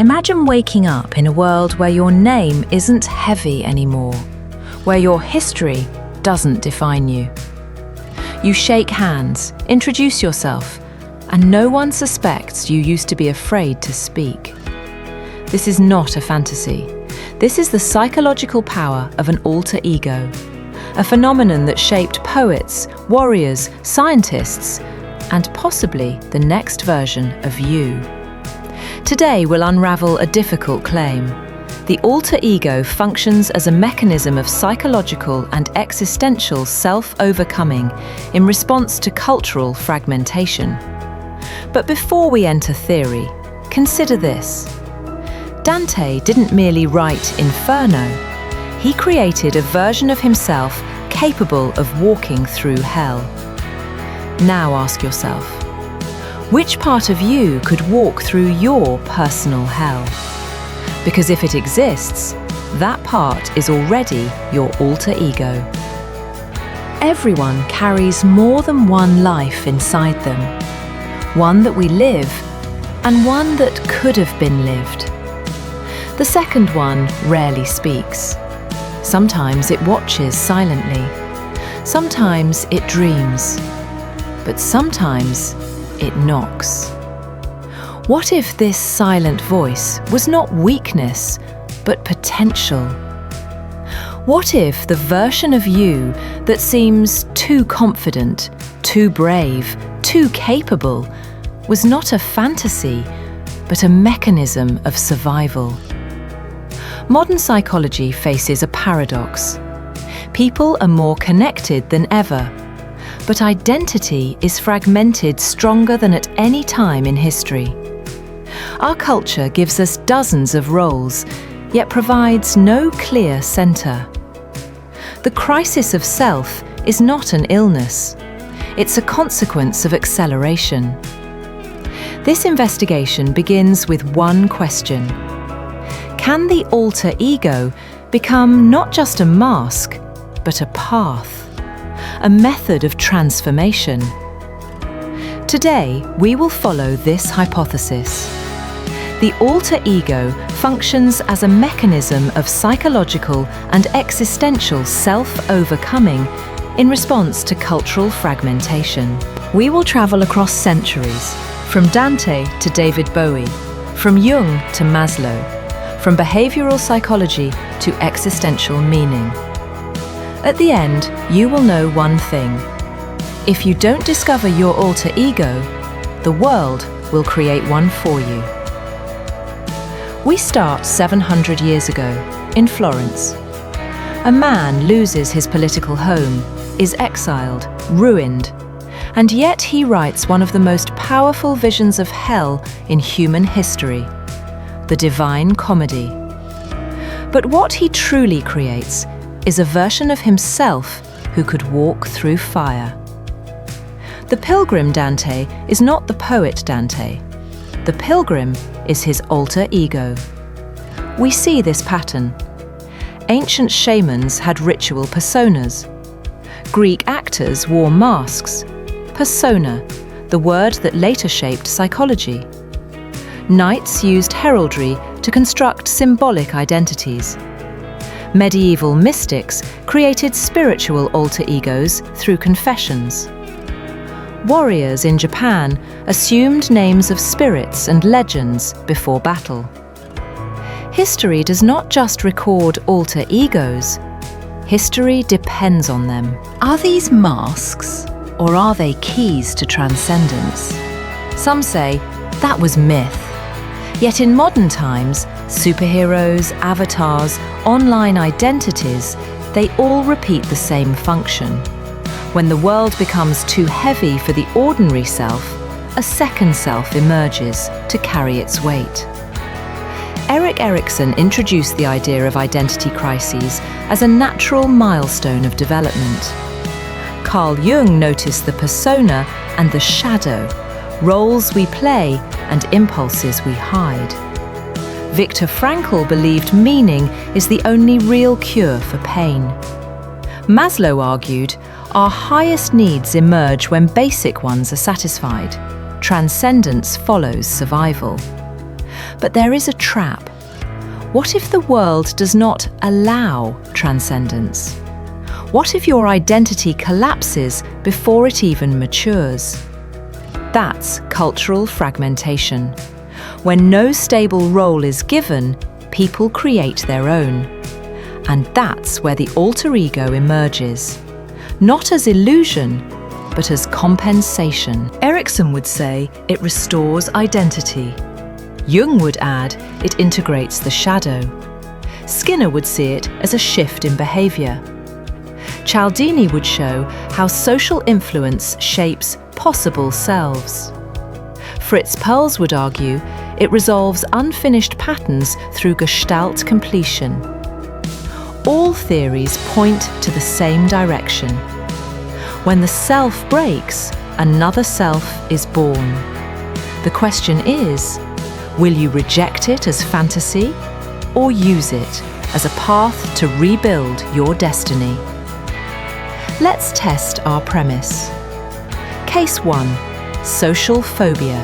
Imagine waking up in a world where your name isn't heavy anymore, where your history doesn't define you. You shake hands, introduce yourself, and no one suspects you used to be afraid to speak. This is not a fantasy. This is the psychological power of an alter ego, a phenomenon that shaped poets, warriors, scientists, and possibly the next version of you. Today we'll unravel a difficult claim. The alter ego functions as a mechanism of psychological and existential self-overcoming in response to cultural fragmentation. But before we enter theory, consider this. Dante didn't merely write Inferno. He created a version of himself capable of walking through hell. Now ask yourself, which part of you could walk through your personal hell? Because if it exists, that part is already your alter ego. Everyone carries more than one life inside them. One that we live, and one that could have been lived. The second one rarely speaks. Sometimes it watches silently. Sometimes it dreams. But sometimes it knocks. What if this silent voice was not weakness, but potential? What if the version of you that seems too confident, too brave, too capable was not a fantasy, but a mechanism of survival? Modern psychology faces a paradox. People are more connected than ever, but identity is fragmented stronger than at any time in history. Our culture gives us dozens of roles, yet provides no clear center. The crisis of self is not an illness. It's a consequence of acceleration. This investigation begins with one question. Can the alter ego become not just a mask, but a path, a method of transformation? Today, we will follow this hypothesis. The alter ego functions as a mechanism of psychological and existential self-overcoming in response to cultural fragmentation. We will travel across centuries, from Dante to David Bowie, from Jung to Maslow, from behavioral psychology to existential meaning. At the end, you will know one thing. If you don't discover your alter ego, the world will create one for you. We start 700 years ago, in Florence. A man loses his political home, is exiled, ruined, and yet he writes one of the most powerful visions of hell in human history, the Divine Comedy. But what he truly creates is a version of himself who could walk through fire. The pilgrim Dante is not the poet Dante. The pilgrim is his alter ego. We see this pattern. Ancient shamans had ritual personas. Greek actors wore masks. Persona, the word that later shaped psychology. Knights used heraldry to construct symbolic identities. Medieval mystics created spiritual alter egos through confessions. Warriors in Japan assumed names of spirits and legends before battle. History does not just record alter egos. History depends on them. Are these masks, or are they keys to transcendence? Some say that was myth. Yet in modern times, superheroes, avatars, online identities, they all repeat the same function. When the world becomes too heavy for the ordinary self, a second self emerges to carry its weight. Erik Erikson introduced the idea of identity crises as a natural milestone of development. Carl Jung noticed the persona and the shadow, roles we play and impulses we hide. Viktor Frankl believed meaning is the only real cure for pain. Maslow argued, our highest needs emerge when basic ones are satisfied. Transcendence follows survival. But there is a trap. What if the world does not allow transcendence? What if your identity collapses before it even matures? That's cultural fragmentation. When no stable role is given, people create their own. And that's where the alter ego emerges. Not as illusion, but as compensation. Erikson would say it restores identity. Jung would add it integrates the shadow. Skinner would see it as a shift in behaviour. Cialdini would show how social influence shapes possible selves. Fritz Perls would argue it resolves unfinished patterns through Gestalt completion. All theories point to the same direction. When the self breaks, another self is born. The question is, will you reject it as fantasy or use it as a path to rebuild your destiny? Let's test our premise. Case 1. Social phobia.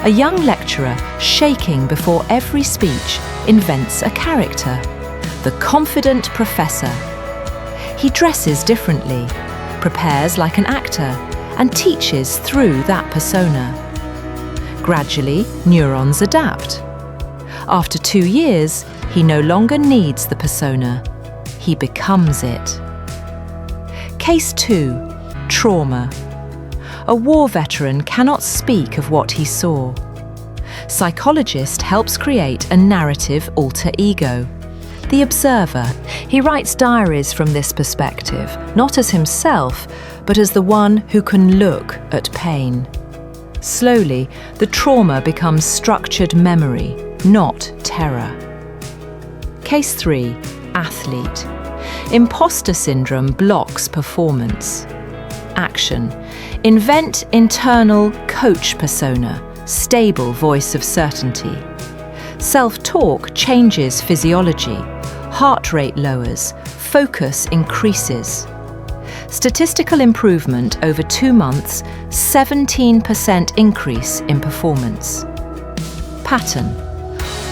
A young lecturer, shaking before every speech, invents a character, the confident professor. He dresses differently, prepares like an actor, and teaches through that persona. Gradually, neurons adapt. After 2 years, he no longer needs the persona. He becomes it. Case 2. Trauma. A war veteran cannot speak of what he saw. Psychologist helps create a narrative alter ego. The observer. He writes diaries from this perspective, not as himself, but as the one who can look at pain. Slowly, the trauma becomes structured memory, not terror. Case 3. Athlete. Imposter syndrome blocks performance. Action. Invent internal coach persona, stable voice of certainty. Self-talk changes physiology. Heart rate lowers, focus increases. Statistical improvement over 2 months, 17% increase in performance. Pattern.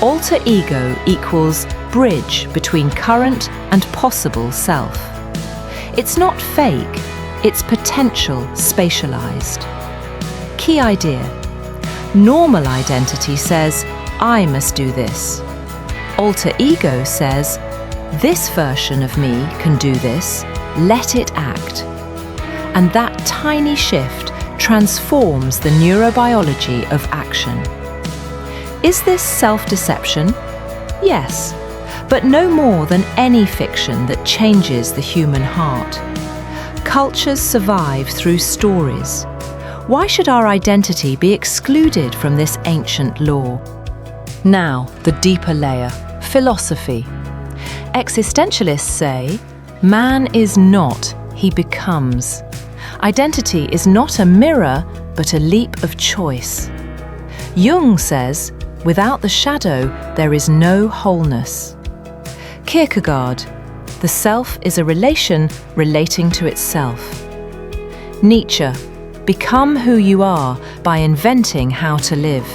Alter ego equals bridge between current and possible self. It's not fake, it's potential spatialized. Key idea. Normal identity says, I must do this. Alter ego says, this version of me can do this, let it act. And that tiny shift transforms the neurobiology of action. Is this self-deception? Yes, but no more than any fiction that changes the human heart. Cultures survive through stories. Why should our identity be excluded from this ancient law? Now, the deeper layer, philosophy. Existentialists say, man is not, he becomes. Identity is not a mirror, but a leap of choice. Jung says, without the shadow, there is no wholeness. Kierkegaard, the self is a relation relating to itself. Nietzsche, become who you are by inventing how to live.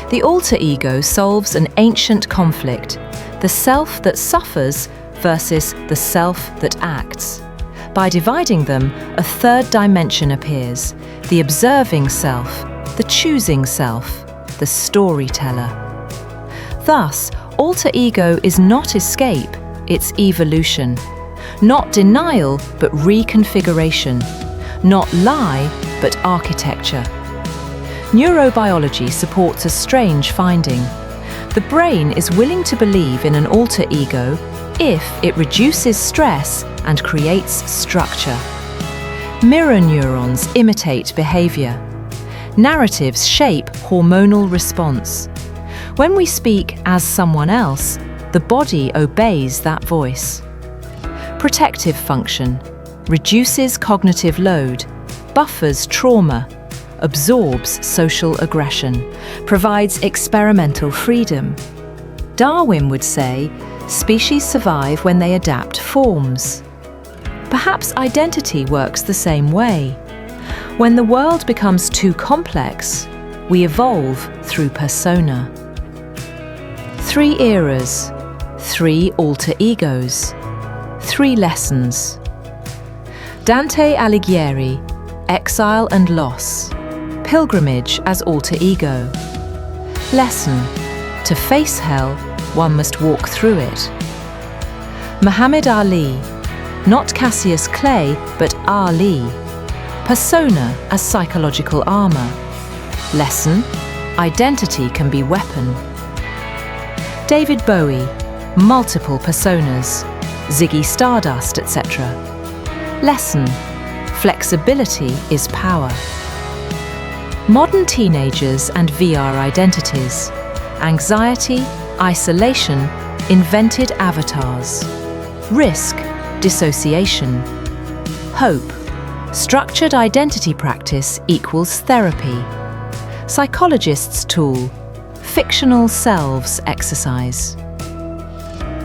The alter ego solves an ancient conflict, the self that suffers versus the self that acts. By dividing them, a third dimension appears, the observing self, the choosing self, the storyteller. Thus, alter ego is not escape, it's evolution. Not denial, but reconfiguration. Not lie, but architecture. Neurobiology supports a strange finding. The brain is willing to believe in an alter ego if it reduces stress and creates structure. Mirror neurons imitate behavior. Narratives shape hormonal response. When we speak as someone else, the body obeys that voice. Protective function. Reduces cognitive load, buffers trauma, absorbs social aggression, provides experimental freedom. Darwin would say, species survive when they adapt forms. Perhaps identity works the same way. When the world becomes too complex, We evolve through persona. 3 eras, 3 alter egos, 3 lessons. Dante Alighieri, Exile and Loss, Pilgrimage as alter ego. Lesson: to face hell, one must walk through it. Muhammad Ali, not Cassius Clay, but Ali. Persona as psychological armor. Lesson: identity can be weapon. David Bowie, multiple personas, Ziggy Stardust, etc. Lesson: flexibility is power. Modern teenagers and VR identities. Anxiety, isolation, invented avatars. Risk, dissociation. Hope, structured identity practice equals therapy. Psychologist's tool, fictional selves exercise.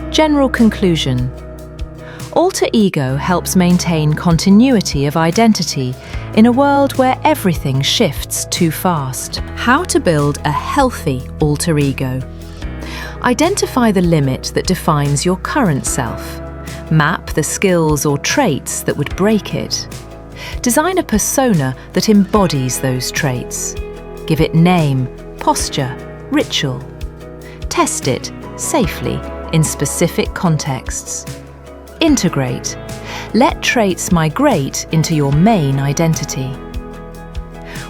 General conclusion. Alter ego helps maintain continuity of identity in a world where everything shifts too fast. How to build a healthy alter ego. Identify the limit that defines your current self. Map the skills or traits that would break it. Design a persona that embodies those traits. Give it name, posture, ritual. Test it safely in specific contexts. Integrate. Let traits migrate into your main identity.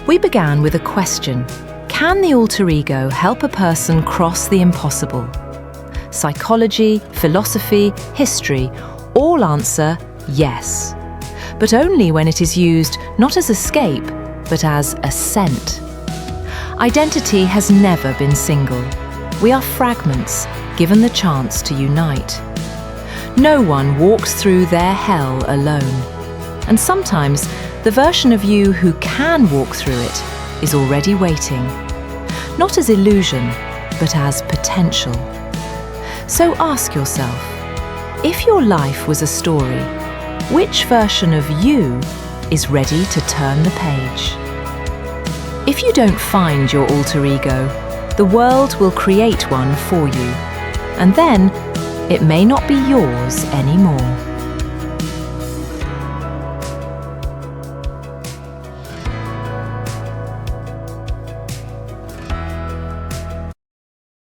We began with a question. Can the alter ego help a person cross the impossible? Psychology, philosophy, history all answer yes, but only when it is used not as escape, but as ascent. Identity has never been single. We are fragments given the chance to unite. No one walks through their hell alone, and sometimes the version of you who can walk through it is already waiting, not as illusion, but as potential. So ask yourself, if your life was a story, which version of you is ready to turn the page? If you don't find your alter ego, the world will create one for you, and then it may not be yours anymore.